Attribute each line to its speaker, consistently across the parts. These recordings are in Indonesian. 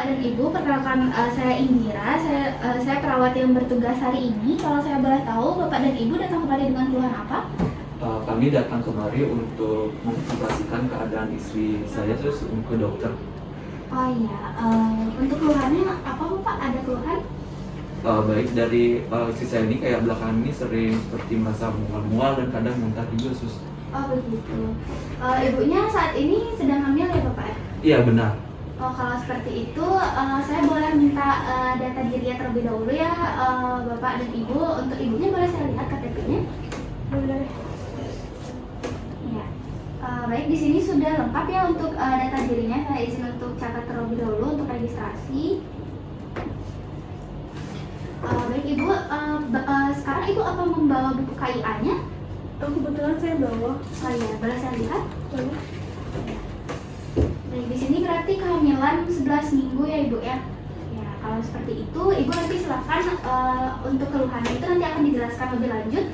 Speaker 1: Bapak dan Ibu, perkenalkan saya Indira, saya perawat yang bertugas hari ini. Kalau saya boleh tahu, Bapak dan Ibu datang kemari dengan keluhan apa?
Speaker 2: Kami datang kemari untuk mengonsultasikan keadaan istri saya terus ke dokter.
Speaker 1: Oh iya, untuk keluhannya apa Bapak? Ada keluhan?
Speaker 2: Baik dari istri saya ini kayak belakangan ini sering seperti merasa mual-mual dan kadang muntah juga sus.
Speaker 1: Oh begitu. Ibunya saat ini sedang hamil ya Bapak?
Speaker 2: Iya benar.
Speaker 1: Oh kalau seperti itu, saya boleh minta data dirinya terlebih dahulu ya Bapak dan Ibu. Untuk ibunya boleh saya lihat KTP-nya? Boleh. Ya. Baik, di sini sudah lengkap ya untuk data dirinya. Saya izin untuk catat terlebih dahulu untuk registrasi. Baik Ibu, sekarang Ibu apa membawa buku KIA-nya?
Speaker 3: Kebetulan saya bawa.
Speaker 1: Oh iya, boleh saya lihat?
Speaker 3: Boleh.
Speaker 1: Baik, di sini berarti kehamilan 11 minggu ya Ibu ya? Ya, kalau seperti itu, Ibu nanti silakan untuk keluhan itu nanti akan dijelaskan lebih lanjut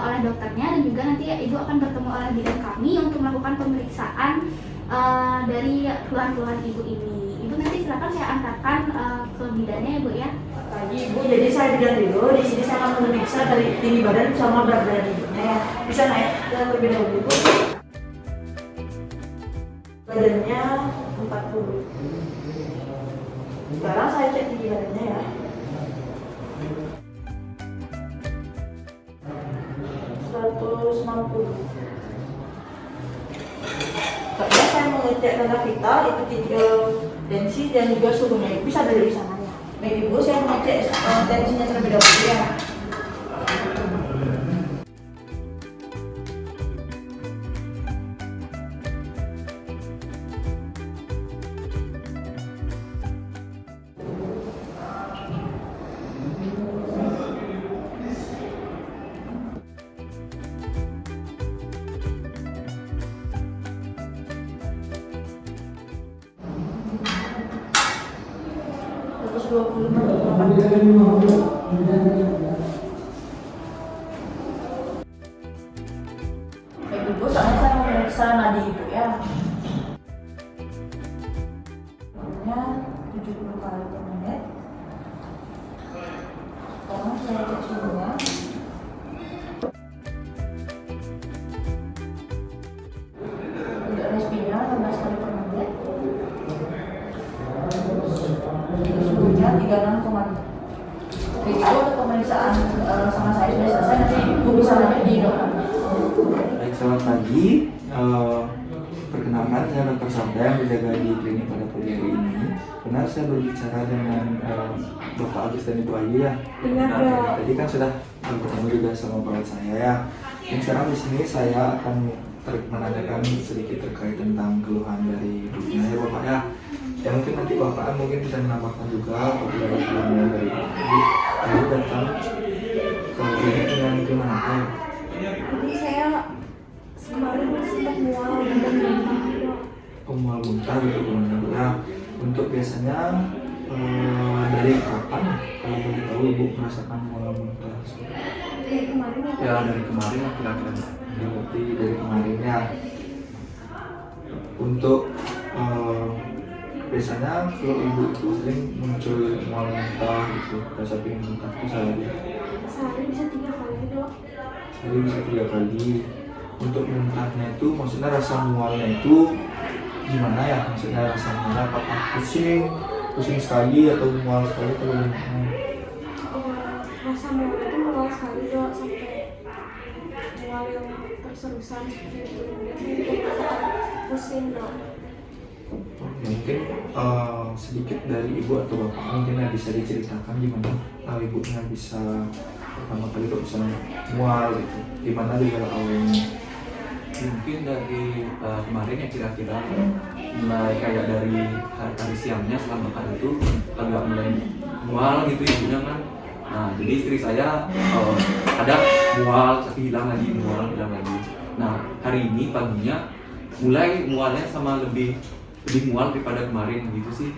Speaker 1: oleh dokternya, dan juga nanti Ibu akan bertemu oleh bidan kami untuk melakukan pemeriksaan dari keluhan-keluhan Ibu ini. Ibu nanti silakan saya antarkan ke bidannya ya Bu ya.
Speaker 3: Pagi Ibu, jadi saya bidan dulu. Di sini saya akan memeriksa dari tinggi badan sama berat badan ibunya ya. Bisa naik terlebih dahulu Ibu. Badannya 40. Sekarang saya cek tinggi badannya ya. 160. Karena saya mau ngecek darah vital itu tensi dan juga suhunya. Bisa dari sana ya. Baik Ibu, saya mau ngecek tensinya terlebih dahulu ya. Baik Ibu, soalnya saya mau memeriksa nadi Ibu ya. Nya 70 kali per menit. Sekarang saya cek suhunya. Untuk respinya 16 kali per menit. Suhunya 36,5. Itu untuk pemeriksaan sama saya sudah selesai. Nanti Ibu bisa lanjut di dokter.
Speaker 2: Baik, selamat pagi. Perkenalkan saya Dr. Sabda yang berjaga di klinik pada pagi hari ini. Benar saya berbicara dengan Bapak Agus dan Ibu Ayu ya?
Speaker 3: Benar, Dok.
Speaker 2: Tadi kan sudah bertemu juga sama perawat saya ya. Dan sekarang di sini saya akan menanyakan sedikit terkait tentang keluhan dari ibunya ya Bapak ya. Ya mungkin nanti Bapak mungkin bisa menambahkan juga apabila ada keluhan dari ibu. Lalu datang ke klinik dengan keluhan apa ya?
Speaker 3: Jadi saya kemarin sempat mual dan muntah.
Speaker 2: Mual muntah gitu keluhannya Bu ya. Untuk biasanya dari kapan kalau boleh tahu Ibu merasakan mual muntah?
Speaker 3: Dari kemarin
Speaker 2: Ya dari kemarin lah kira-kira. Berarti dari kemarin ya. Untuk biasanya kalau ibu itu sering muncul mual muntah gitu, rasa pengen muntah itu
Speaker 3: sehari bisa 3 kali Dok.
Speaker 2: sehari bisa 3 kali. Untuk muntahnya itu maksudnya rasa mualnya itu gimana ya? Maksudnya rasa mualnya apakah pusing sekali atau mual sekali atau gimana?
Speaker 3: Rasa mual itu mual sekali Dok, sampai mual yang terus-terusan seperti itu. Pusing Dok.
Speaker 2: Mungkin sedikit dari ibu atau bapak mungkin bisa diceritakan gimana ibunya bisa pertama kali kok bisa mual gitu, gimana gejala awalnya? Mungkin dari kemarin ya kira-kira mulai kayak dari hari siangnya selama makan itu agak mulai mual gitu ibunya kan. Nah jadi istri saya ada mual tapi hilang lagi, mual hilang lagi. Nah hari ini paginya mulai mualnya sama lebih mual daripada kemarin gitu sih,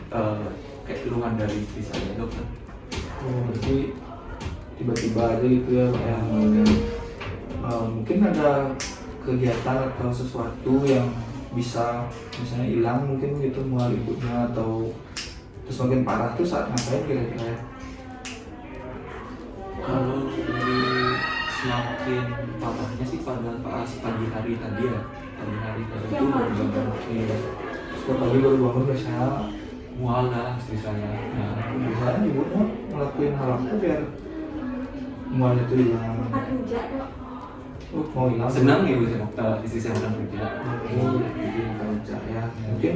Speaker 2: kayak keluhan dari istri saya dokter. Oh berarti tiba-tiba aja gitu ya kayak mungkin ada kegiatan atau sesuatu yang bisa misalnya hilang mungkin gitu mual ibunya atau terus makin parah tuh saat ngapain kira-kira?
Speaker 4: Kalau dari semakin parahnya sih pada pas pagi hari tadi ya, pagi hari tadi itu
Speaker 3: Yang pagi
Speaker 4: bangun,
Speaker 3: tuh.
Speaker 4: iya,
Speaker 2: Setiap pagi baru bangun biasanya
Speaker 4: mual lah istri saya. Nah,
Speaker 2: biasanya ibunya ngelakuin hal apa biar mualnya itu hilang.
Speaker 3: makan rujak dok.
Speaker 2: Mau hilang
Speaker 4: senang ibu saya, istri saya makan kerja.
Speaker 2: Jadi kerja ya. Mungkin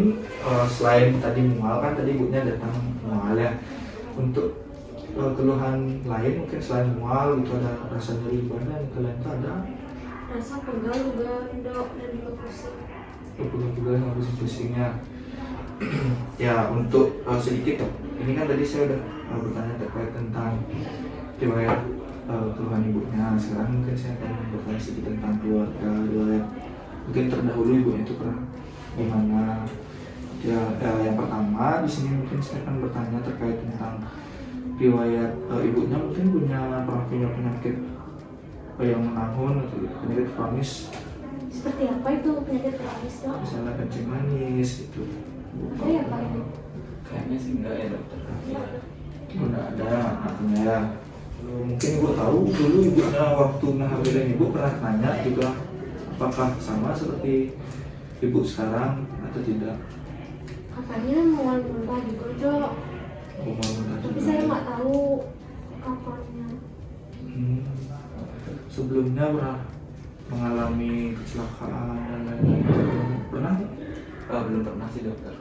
Speaker 2: selain tadi mual kan tadi ibunya datang mual ya. Untuk keluhan lain mungkin selain mual itu ada rasa nyeri badan kalian tuh ada
Speaker 3: Rasa pegal juga dok dan juga pusing.
Speaker 2: pegal-pegal yang harus pusingnya. Ya untuk sedikit ini kan tadi saya udah bertanya terkait tentang riwayat keluhan ibunya. Sekarang mungkin saya akan bertanya sedikit tentang keluarga riwayat. Mungkin terdahulu ibunya itu pernah gimana? Ya, yang pertama di sini mungkin saya akan bertanya terkait tentang riwayat ibunya mungkin pernah punya penyakit yang menahun atau penyakit kronis,
Speaker 3: Seperti apa itu penyakit kronis dok?
Speaker 2: misalnya kencing manis gitu.
Speaker 3: Ada ya pak ini?
Speaker 4: Kayaknya sih enggak ya dokter.
Speaker 2: Udah ada artinya ya. Mungkin ibu tahu dulu ibunya waktu ngehamilin ibu pernah tanya juga apakah sama seperti ibu sekarang atau tidak.
Speaker 3: Katanya mual muntah juga dok.
Speaker 2: Umur muda
Speaker 3: Tapi
Speaker 2: juga.
Speaker 3: saya nggak tahu kapannya.
Speaker 2: Hmm. Sebelumnya pernah mengalami kecelakaan dan lain-lain. Pernah?
Speaker 4: Belum pernah sih dokter.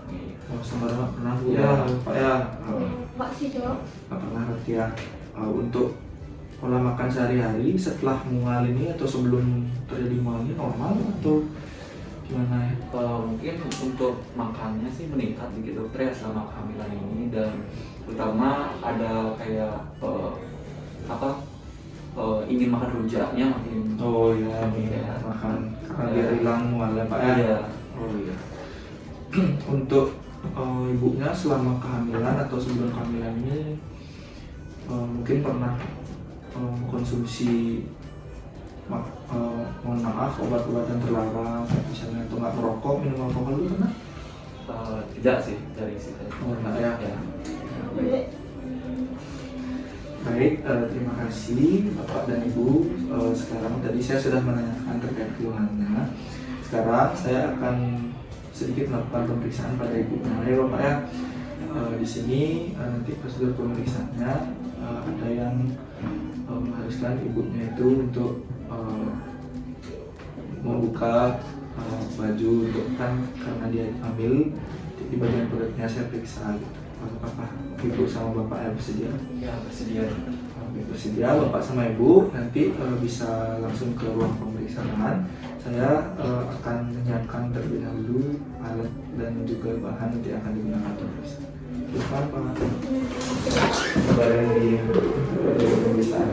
Speaker 2: Oh, sembarang pernah Bu
Speaker 4: Ya.
Speaker 2: ya, Pak ya.
Speaker 3: Pak sih dok.
Speaker 2: Nggak pernah berarti ya. Untuk pola makan sehari-hari setelah mual ini atau sebelum terjadi mual ini normal atau gimana ya?
Speaker 4: Mungkin untuk makannya sih meningkat dikit dokter ya selama kehamilan ini, dan terutama ada kayak ingin makan rujaknya makin.
Speaker 2: Oh iya,
Speaker 4: Iya.
Speaker 2: makan karena biar hilang mualnya Pak ya.
Speaker 4: Iya.
Speaker 2: Oh iya. Untuk ibunya selama kehamilan atau sebelum kehamilan ini mungkin pernah mengkonsumsi mohon maaf obat-obatan terlarang misalnya atau nggak merokok, minum alkohol itu pernah?
Speaker 4: Tidak sih dari istri saya.
Speaker 2: Oh, enggak ya.
Speaker 4: Ya.
Speaker 2: Baik, terima kasih Bapak dan Ibu. Sekarang tadi saya sudah menanyakan terkait keluhannya. Sekarang saya akan sedikit melakukan pemeriksaan pada ibunya ya Bapak ya. Di sini nanti prosedur pemeriksaannya ada yang mengharuskan ibunya itu untuk membuka baju untuk kan karena dia hamil di bagian perutnya saya periksa gitu. Apakah ibu sama bapak yang bersedia?
Speaker 4: Ya, bersedia.
Speaker 2: Oke, bersedia bapak sama ibu nanti bisa langsung ke ruang pemeriksaan. Saya akan menyiapkan terlebih dahulu alat dan juga bahan nanti akan digunakan untuk pemeriksaan. Silakan Pak. Barang di pemeriksaan.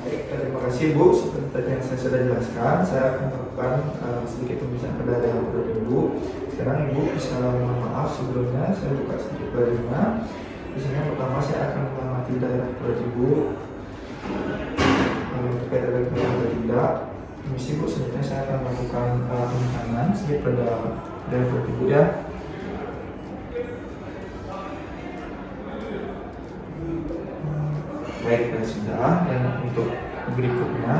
Speaker 2: Terima kasih Bu, seperti tadi yang saya sudah jelaskan, saya akan melakukan sedikit pemeriksaan pada daerah perut Ibu. Sekarang Ibu bisa mohon maaf sebelumnya saya buka sedikit bajunya. Di sini yang pertama saya akan mengamati daerah perut Ibu terkait ada keluhan atau tidak. Misi Bu, selanjutnya saya akan melakukan penekanan sedikit pada daerah perut Ibu ya. Baik, sudah. Dan untuk berikutnya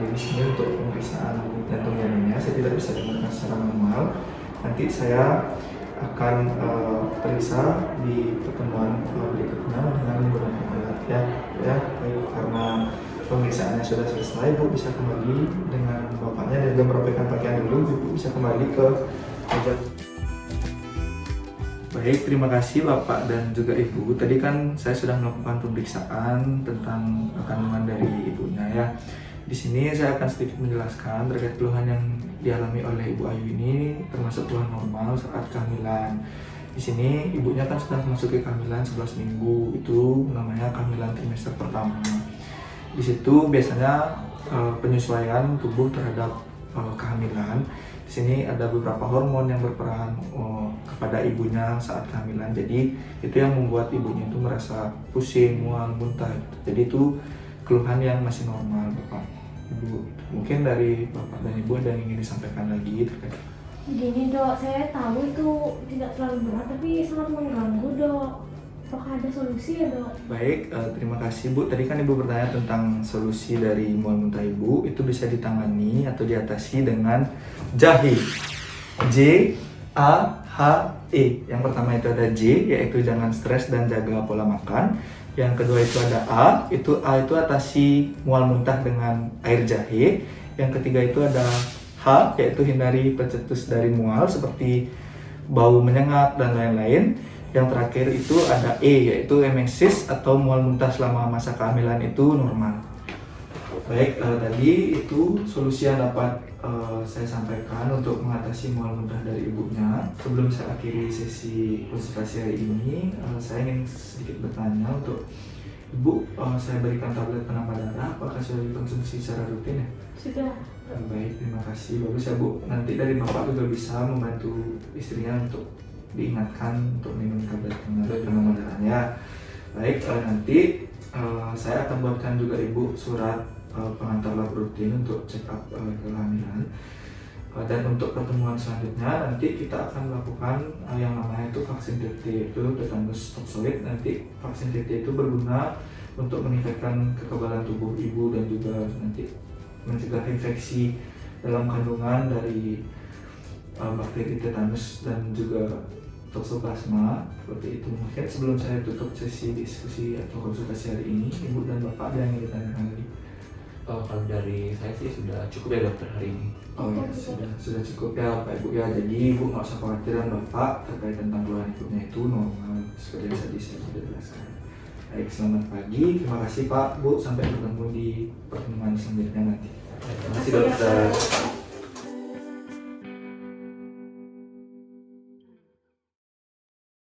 Speaker 2: di sini untuk pemeriksaan jantung janingnya saya tidak bisa dengarkan secara manual. Nanti saya akan periksa di pertemuan berikutnya dengan menggunakan alat ya. Baik, karena pemeriksaannya sudah selesai, Bu bisa kembali dengan bapaknya dan juga meropekkan pakaian dulu. Bu bisa kembali ke meja. Baik, terima kasih Bapak dan juga Ibu. Tadi kan saya sudah melakukan pemeriksaan tentang kandungan dari ibunya ya. Di sini saya akan sedikit menjelaskan terkait keluhan yang dialami oleh Ibu Ayu ini termasuk keluhan normal saat kehamilan. Di sini ibunya kan sudah memasuki kehamilan 11 minggu, itu namanya kehamilan trimester pertama. Di situ biasanya penyesuaian tubuh terhadap kehamilan. Di Di sini ada beberapa hormon yang berperan kepada ibunya saat kehamilan. Jadi itu yang membuat ibunya itu merasa pusing, mual, muntah. Jadi itu keluhan yang masih normal, Bapak, Ibu. Mungkin dari Bapak dan Ibu ada yang ingin disampaikan lagi terkait.
Speaker 3: Gini dok, saya tahu itu tidak terlalu berat tapi sangat mengganggu dok. Apakah ada solusi ya dok?
Speaker 2: Baik, terima kasih Bu. Tadi kan Ibu bertanya tentang solusi dari mual muntah Ibu. Itu bisa ditangani atau diatasi dengan jahe. JAHE. Yang pertama itu ada J, yaitu jangan stres dan jaga pola makan. Yang kedua itu ada A itu atasi mual muntah dengan air jahe. Yang ketiga itu ada H, yaitu hindari pencetus dari mual seperti bau menyengat dan lain-lain. Yang terakhir itu ada E, yaitu emesis atau mual muntah selama masa kehamilan itu normal. Baik, tadi itu solusi yang dapat saya sampaikan untuk mengatasi mual muntah dari ibunya. Sebelum saya akhiri sesi konsultasi hari ini, saya ingin sedikit bertanya untuk Ibu. Saya berikan tablet penambah darah, apakah sudah dikonsumsi secara rutin ya?
Speaker 3: Sudah.
Speaker 2: Baik, terima kasih. Bagus ya Bu. Nanti dari Bapak juga bisa membantu istrinya untuk diingatkan untuk minum tablet penambah darahnya. Baik, nanti saya akan buatkan juga Ibu surat pengantar lab rutin untuk check up kehamilan. Dan untuk pertemuan selanjutnya nanti kita akan melakukan yang namanya itu vaksin TT, itu tetanus toxoid. Nanti vaksin TT itu berguna untuk meningkatkan kekebalan tubuh ibu dan juga nanti mencegah infeksi dalam kandungan dari bakteri tetanus dan juga toxoplasma. Seperti itu. Mungkin sebelum saya tutup sesi diskusi atau konsultasi hari ini, Ibu dan Bapak ada yang ingin ditanyakan lagi?
Speaker 4: Kalau dari saya sih sudah cukup ya dokter hari ini.
Speaker 2: Oh ya, sudah cukup ya Pak Ibu ya. Jadi Ibu nggak usah khawatir dan Bapak terkait tentang keluhan ibunya itu normal seperti yang tadi saya sudah jelaskan. Baik, selamat pagi. Terima kasih Pak, Bu. Sampai bertemu di pertemuan selanjutnya nanti.
Speaker 4: Terima kasih dokter.